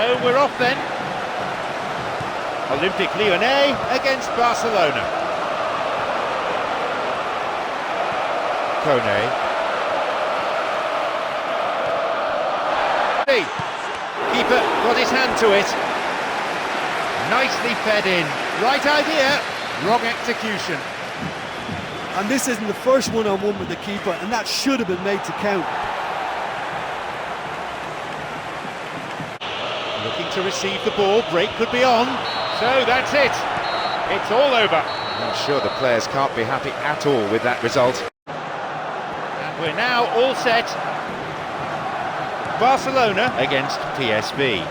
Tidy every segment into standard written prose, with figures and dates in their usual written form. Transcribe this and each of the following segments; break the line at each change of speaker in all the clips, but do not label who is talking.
So we're off then. Olympique Lyonnais against Barcelona. Kone. Keeper got his hand to it. Nicely fed in. Right idea, wrong execution.
And this isn't the first one-on-one with the keeper, and that should have been made to count.
Looking to receive the ball, break could be on. So that's it. It's all over.
I'm sure the players can't be happy at all with that result.
And we're now all set. Barcelona against PSV.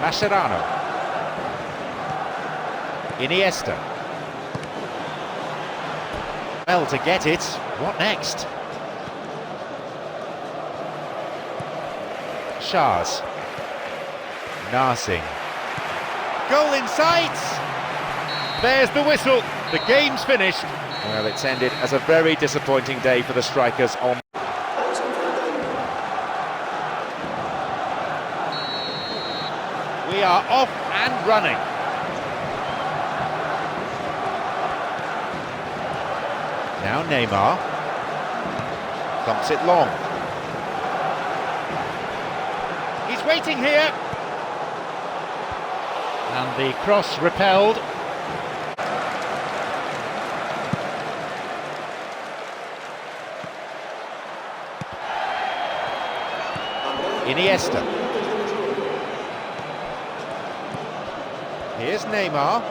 Mascherano. Iniesta. Well, to get it, what next? Shahs. Narsing. Goal in sight! There's the whistle. The game's finished.
Well, it's ended as a very disappointing day for the strikers on.
We are off and running. Now Neymar. Thumps it long. He's waiting here. And the cross repelled. Iniesta. Here's Neymar.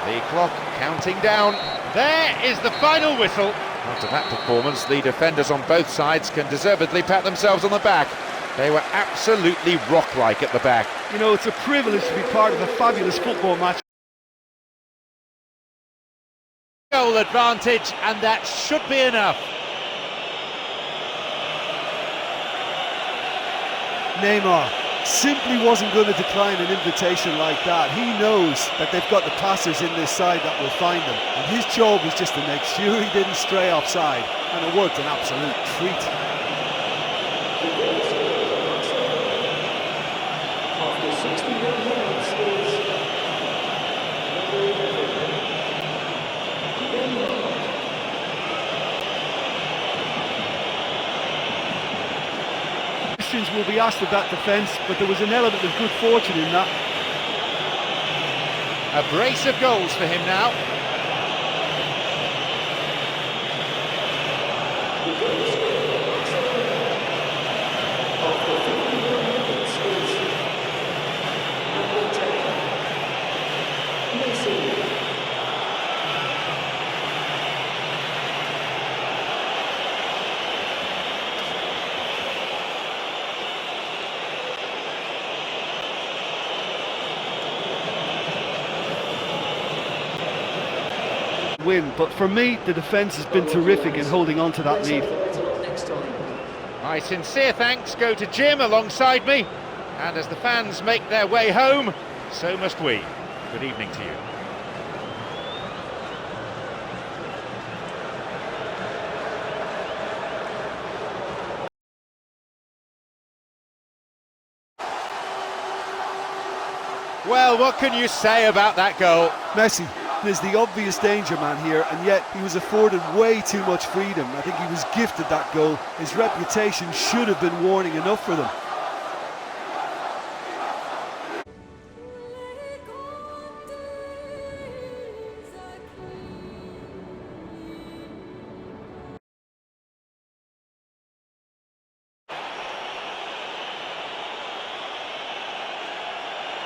The clock counting down. There is the final whistle.
After that performance, the defenders on both sides can deservedly pat themselves on the back. They were absolutely rock-like at the back.
You know, it's a privilege to be part of a fabulous football match.
Goal advantage, and that should be enough.
Neymar simply wasn't going to decline an invitation like that. He knows that they've got the passers in this side that will find him, and his job was just to make sure he didn't stray offside, and it worked an absolute treat. Will be asked of that defence, but there was an element of good fortune in that.
A brace of goals for him now.
Win, but for me the defence has been terrific in holding on to that lead.
My sincere thanks go to Jim alongside me, and as the fans make their way home, so must we. Good evening to you. Well, what can you say about that goal?
Messi is the obvious danger man here, and yet he was afforded way too much freedom. I think he was gifted that goal. His reputation should have been warning enough for them.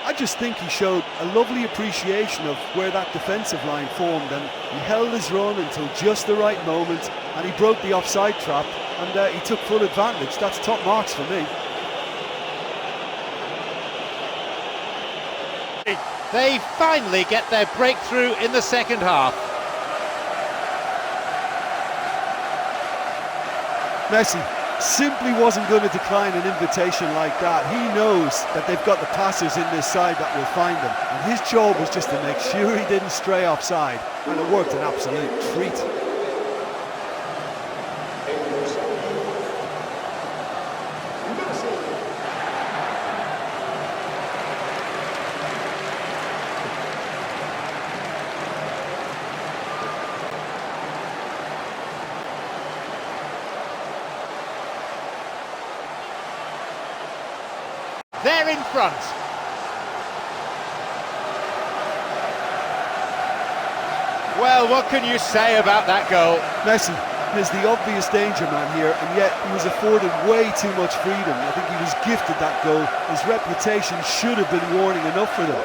I just think he showed a lovely appreciation of where that defensive line formed, and he held his run until just the right moment, and he broke the offside trap, and he took full advantage. That's top marks for me.
They finally get their breakthrough in the second half.
Messi simply wasn't going to decline an invitation like that. He knows that they've got the passers in this side that will find him, and his job was just to make sure he didn't stray offside, and it worked an absolute treat.
They're in front. Well, what can you say about that goal?
Messi is the obvious danger man here, and yet he was afforded way too much freedom. I think he was gifted that goal. His reputation should have been warning enough for them.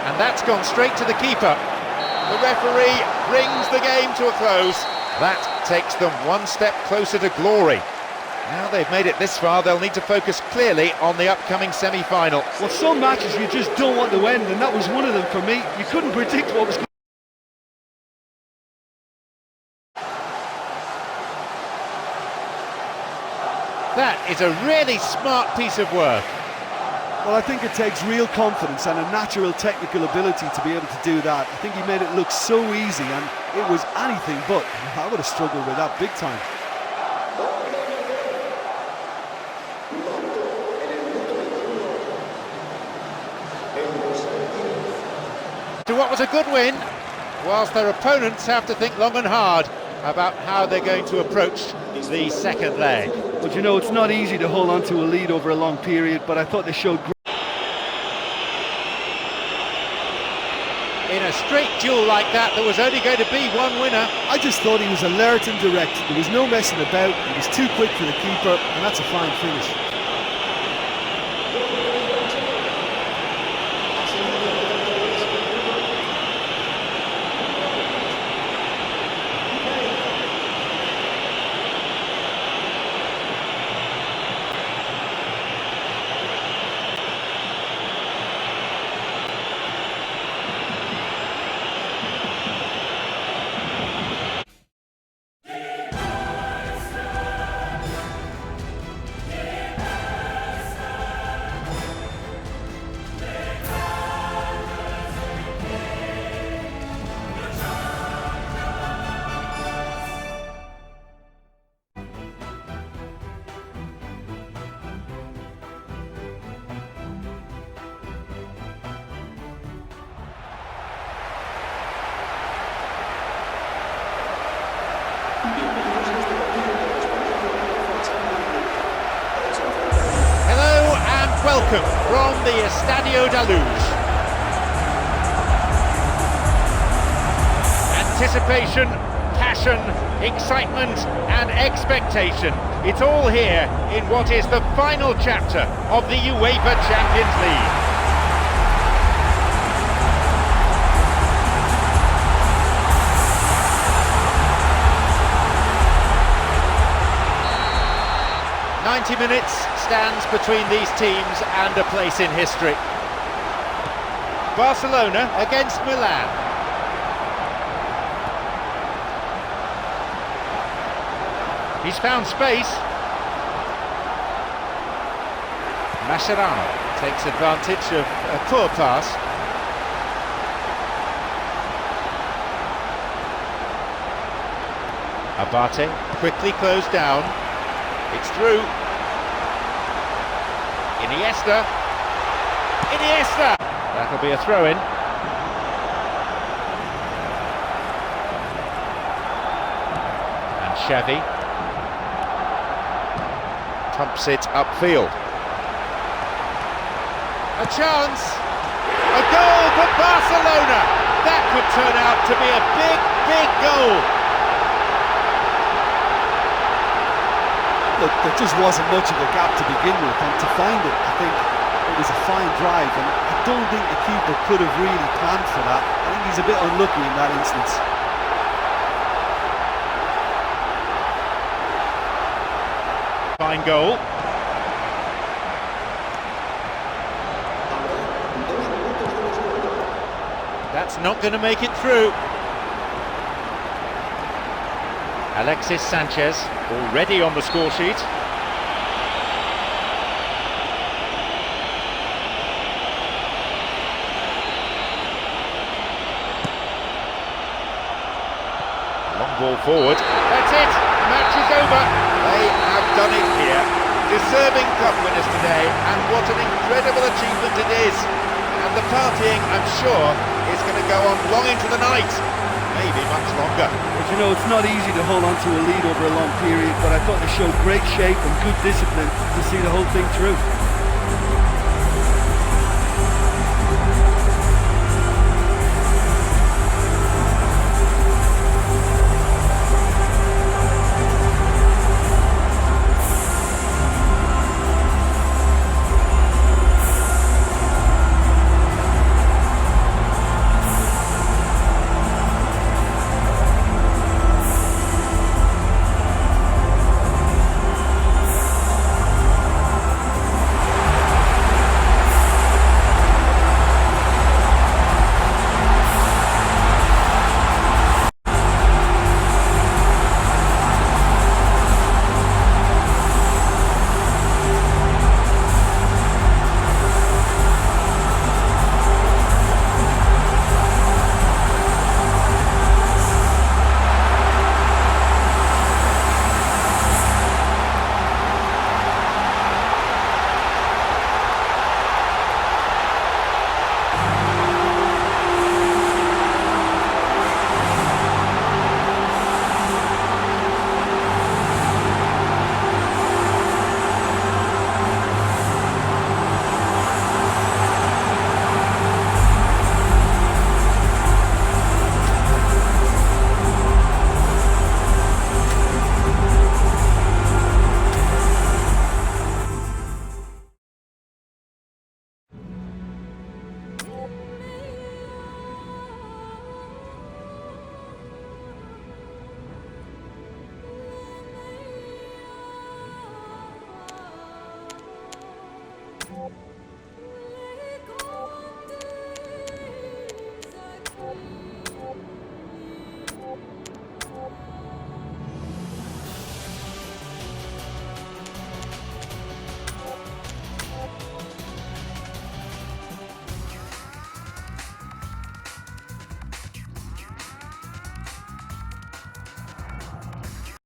And that's gone straight to the keeper. The referee brings the game to a close.
That takes them one step closer to glory. Now they've made it this far, they'll need to focus clearly on the upcoming semi-final.
Well, some matches you just don't want to end, and that was one of them for me. You couldn't predict what was going to.
That is a really smart piece of work.
Well, I think it takes real confidence and a natural technical ability to be able to do that. I think he made it look so easy, and it was anything but. I would have struggled with that big time.
To what was a good win, whilst their opponents have to think long and hard about how they're going to approach the second leg.
But you know, it's not easy to hold on to a lead over a long period, but I thought they showed
In a straight duel like that, there was only going to be one winner.
I just thought he was alert and direct. There was no messing about. He was too quick for the keeper, and that's a fine finish.
Hello and welcome from the Estadio da Luz. Anticipation, passion, excitement and expectation. It's all here in what is the final chapter of the UEFA Champions League. "90 minutes stands between these teams and a place in history. Barcelona against Milan. He's found space. Mascherano takes advantage of a poor pass. Abate quickly closed down. It's through. Iniesta. That'll be a throw-in. And Xavi pumps it upfield. A chance. A goal for Barcelona. That could turn out to be a big goal.
Look, there just wasn't much of a gap to begin with, and to find it, I think it was a fine drive, and I don't think the keeper could have really planned for that. I think he's a bit unlucky in that instance.
Fine goal. That's not going to make it through. Alexis Sanchez already on the score sheet. Long ball forward. That's it. The match is over.
They have done it here. Deserving cup winners today, and what an incredible achievement it is. And
And the partying, I'm sure, is going to go on long into the night, maybe much longer.
But you know, it's not easy to hold on to a lead over a long period, but I thought they showed great shape and good discipline to see the whole thing through.